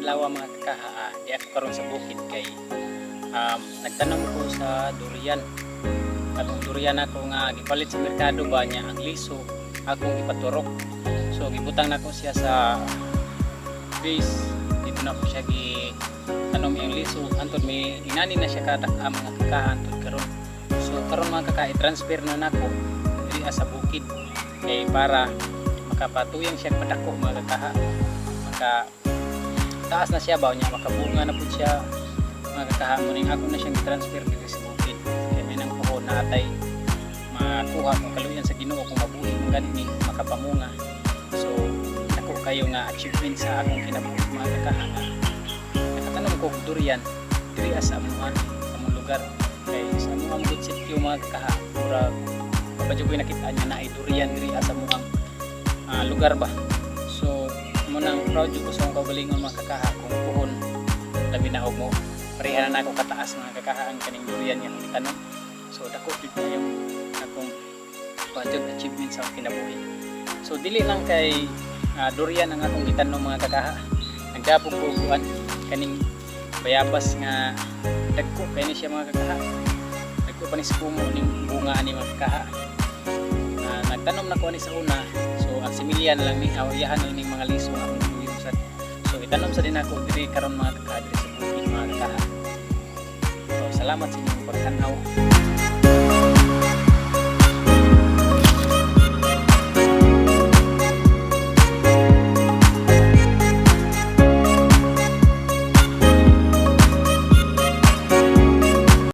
adlaw mga kakaha, di ako karon sa bukid kay nagtanong ko sa durian. Atong durian ako nga gipalit sa merkado ba niya ang liso akong ipaturok. So gibutang nako siya sa base, dito na ko siya tanom yung liso antod may inani na siya katak mga kakaha antod karon. So karon mga kakaha i-transfer na nako diri sa bukid kay para makapatuyang siya padako mga kakaha. Taas na siya ba niya makabunga na po siya mga kakaha mo ning ako na siyang i-transfer dito sa bukid kaya may nang puho na atay makuha kung kaluyan sa Ginoo kung mabuhi mo gani makapamunga. So ako kayo nga achievement sa akong kinabuhi mga kakaha nga nakatanong ko durian diri sa among lugar kay sa among good sitio mga kakaha mura papadyo ko nakita niya na ay durian diri sa among lugar ba. So munang proud ko sa akong kaugalingon mga kakaha kung puhon labi na mo pareha na ako kataas mga kakaha ang kaning durian yang itanong. So dako gid na yung akong project achievement sa akong kinabuhi. So dili lang kay durian ang akong itanong mga kakaha, nagdapog ko kuan kaning bayabas nga dagko kay ni siya mga kakaha, dagko pa ni sa pumo ning bunga ani mga kakaha. Nagtanom na ko ani sa una. So ang similyan lang ni awayahan ning mga liso nga akong guyusan. So itanom sa din ako diri karon mga kakaha diri sa bukid mga kakaha. So salamat sa inyong pagtanaw.